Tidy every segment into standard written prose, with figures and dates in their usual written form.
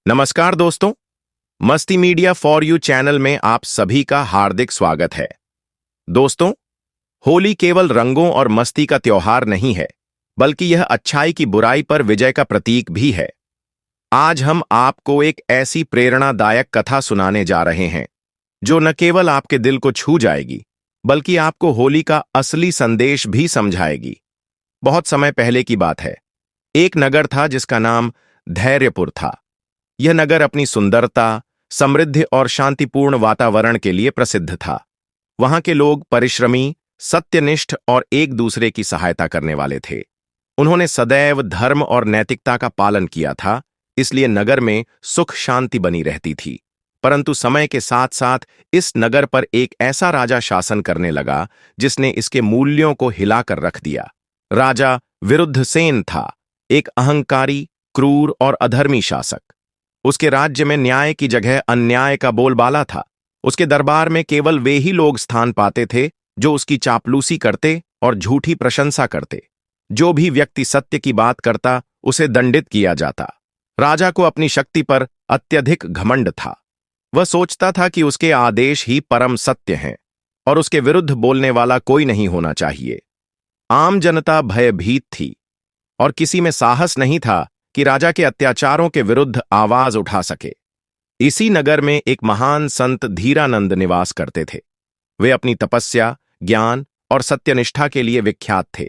नमस्कार दोस्तों, मस्ती मीडिया फॉर यू चैनल में आप सभी का हार्दिक स्वागत है। दोस्तों, होली केवल रंगों और मस्ती का त्योहार नहीं है, बल्कि यह अच्छाई की बुराई पर विजय का प्रतीक भी है। आज हम आपको एक ऐसी प्रेरणादायक कथा सुनाने जा रहे हैं, जो न केवल आपके दिल को छू जाएगी, बल्कि आपको होली का असली संदेश भी समझाएगी। बहुत समय पहले की बात है। एक नगर था जिसका नाम धैर्यपुर था। यह नगर अपनी सुंदरता, समृद्धि और शांतिपूर्ण वातावरण के लिए प्रसिद्ध था। वहां के लोग परिश्रमी, सत्यनिष्ठ और एक दूसरे की सहायता करने वाले थे। उन्होंने सदैव धर्म और नैतिकता का पालन किया था, इसलिए नगर में सुख शांति बनी रहती थी। परंतु समय के साथ साथ इस नगर पर एक ऐसा राजा शासन करने लगा जिसने इसके मूल्यों को हिलाकर रख दिया। राजा विरुद्धसेन था, एक अहंकारी, क्रूर और अधर्मी शासक। उसके राज्य में न्याय की जगह अन्याय का बोलबाला था। उसके दरबार में केवल वे ही लोग स्थान पाते थे जो उसकी चापलूसी करते और झूठी प्रशंसा करते। जो भी व्यक्ति सत्य की बात करता, उसे दंडित किया जाता। राजा को अपनी शक्ति पर अत्यधिक घमंड था। वह सोचता था कि उसके आदेश ही परम सत्य हैं और उसके विरुद्ध बोलने वाला कोई नहीं होना चाहिए। आम जनता भयभीत थी और किसी में साहस नहीं था कि राजा के अत्याचारों के विरुद्ध आवाज उठा सके। इसी नगर में एक महान संत धीरानंद निवास करते थे। वे अपनी तपस्या, ज्ञान और सत्यनिष्ठा के लिए विख्यात थे।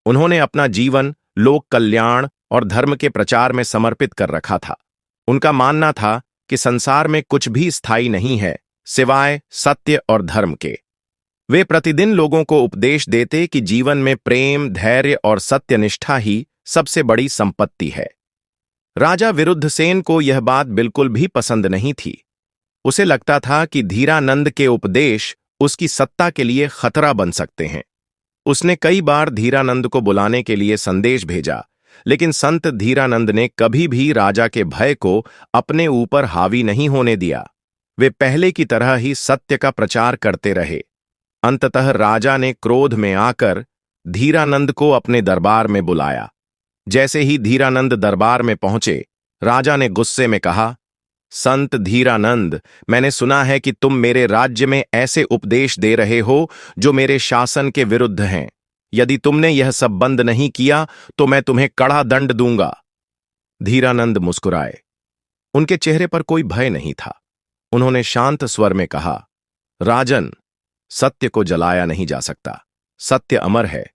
उन्होंने अपना जीवन लोक कल्याण और धर्म के प्रचार में समर्पित कर रखा था। उनका मानना था कि संसार में कुछ भी स्थायी नहीं है सिवाय सत्य और धर्म के। वे प्रतिदिन लोगों को उपदेश देते कि जीवन में प्रेम, धैर्य और सत्यनिष्ठा ही सबसे बड़ी संपत्ति है। राजा विरुद्धसेन को यह बात बिल्कुल भी पसंद नहीं थी। उसे लगता था कि धीरानंद के उपदेश उसकी सत्ता के लिए खतरा बन सकते हैं। उसने कई बार धीरानंद को बुलाने के लिए संदेश भेजा, लेकिन संत धीरानंद ने कभी भी राजा के भय को अपने ऊपर हावी नहीं होने दिया। वे पहले की तरह ही सत्य का प्रचार करते रहे। अंततः राजा ने क्रोध में आकर धीरानंद को अपने दरबार में बुलाया। जैसे ही धीरानंद दरबार में पहुंचे, राजा ने गुस्से में कहा, संत धीरानंद, मैंने सुना है कि तुम मेरे राज्य में ऐसे उपदेश दे रहे हो जो मेरे शासन के विरुद्ध हैं। यदि तुमने यह सब बंद नहीं किया तो मैं तुम्हें कड़ा दंड दूंगा। धीरानंद मुस्कुराए। उनके चेहरे पर कोई भय नहीं था। उन्होंने शांत स्वर में कहा, राजन, सत्य को जलाया नहीं जा सकता। सत्य अमर है।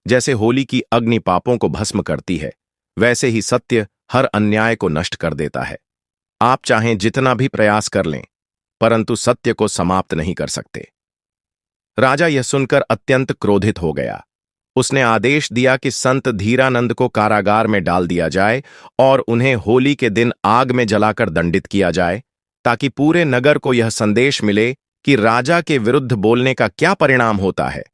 जैसे होली की अग्नि पापों को भस्म करती है, वैसे ही सत्य हर अन्याय को नष्ट कर देता है। आप चाहें जितना भी प्रयास कर लें, परंतु सत्य को समाप्त नहीं कर सकते। राजा यह सुनकर अत्यंत क्रोधित हो गया। उसने आदेश दिया कि संत धीरानंद को कारागार में डाल दिया जाए और उन्हें होली के दिन आग में जलाकर दंडित किया जाए, ताकि पूरे नगर को यह संदेश मिले कि राजा के विरुद्ध बोलने का क्या परिणाम होता है।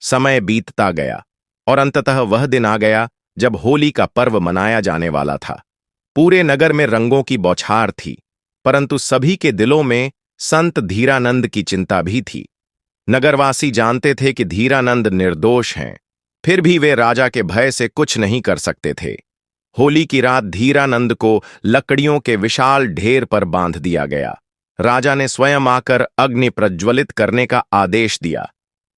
समय बीतता गया और अंततः वह दिन आ गया जब होली का पर्व मनाया जाने वाला था। पूरे नगर में रंगों की बौछार थी, परंतु सभी के दिलों में संत धीरानंद की चिंता भी थी। नगरवासी जानते थे कि धीरानंद निर्दोष हैं, फिर भी वे राजा के भय से कुछ नहीं कर सकते थे। होली की रात धीरानंद को लकड़ियों के विशाल ढेर पर बांध दिया गया। राजा ने स्वयं आकर अग्नि प्रज्वलित करने का आदेश दिया।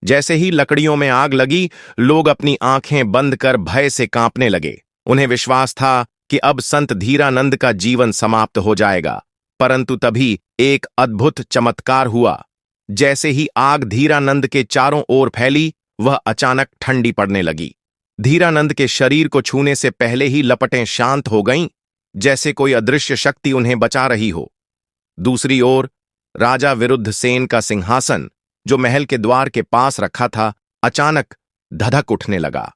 जैसे ही लकड़ियों में आग लगी, लोग अपनी आंखें बंद कर भय से कांपने लगे। उन्हें विश्वास था कि अब संत धीरानंद का जीवन समाप्त हो जाएगा। परंतु तभी एक अद्भुत चमत्कार हुआ। जैसे ही आग धीरानंद के चारों ओर फैली, वह अचानक ठंडी पड़ने लगी। धीरानंद के शरीर को छूने से पहले ही लपटें शांत हो गईं, जैसे कोई अदृश्य शक्ति उन्हें बचा रही हो। दूसरी ओर राजा विरुद्धसेन का सिंहासन, जो महल के द्वार के पास रखा था, अचानक धधक उठने लगा।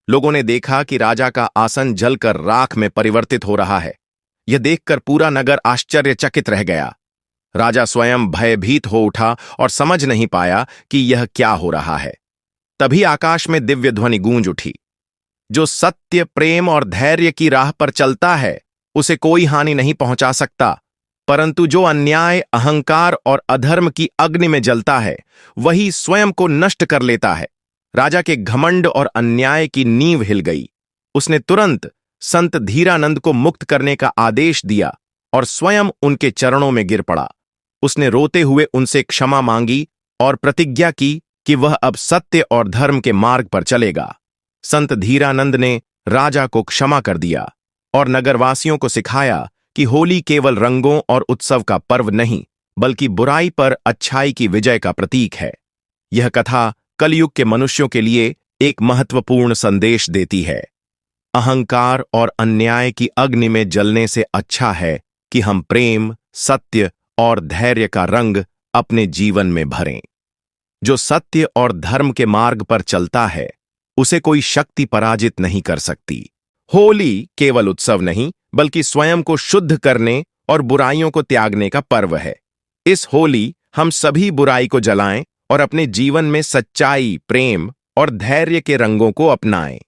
लोगों ने देखा कि राजा का आसन जलकर राख में परिवर्तित हो रहा है। यह देखकर पूरा नगर आश्चर्यचकित रह गया। राजा स्वयं भयभीत हो उठा और समझ नहीं पाया कि यह क्या हो रहा है। तभी आकाश में दिव्य ध्वनि गूंज उठी, जो सत्य, प्रेम और धैर्य की राह पर चलता है, उसे कोई हानि नहीं पहुंचा सकता, परंतु जो अन्याय, अहंकार और अधर्म की अग्नि में जलता है, वही स्वयं को नष्ट कर लेता है। राजा के घमंड और अन्याय की नींव हिल गई। उसने तुरंत संत धीरानंद को मुक्त करने का आदेश दिया और स्वयं उनके चरणों में गिर पड़ा। उसने रोते हुए उनसे क्षमा मांगी और प्रतिज्ञा की कि वह अब सत्य और धर्म के मार्ग पर चलेगा। संत धीरानंद ने राजा को क्षमा कर दिया और नगरवासियों को सिखाया कि होली केवल रंगों और उत्सव का पर्व नहीं, बल्कि बुराई पर अच्छाई की विजय का प्रतीक है। यह कथा कलयुग के मनुष्यों के लिए एक महत्वपूर्ण संदेश देती है। अहंकार और अन्याय की अग्नि में जलने से अच्छा है कि हम प्रेम, सत्य और धैर्य का रंग अपने जीवन में भरें। जो सत्य और धर्म के मार्ग पर चलता है, उसे कोई शक्ति पराजित नहीं कर सकती। होली केवल उत्सव नहीं, बल्कि स्वयं को शुद्ध करने और बुराइयों को त्यागने का पर्व है। इस होली हम सभी बुराई को जलाएं और अपने जीवन में सच्चाई, प्रेम और धैर्य के रंगों को अपनाएं।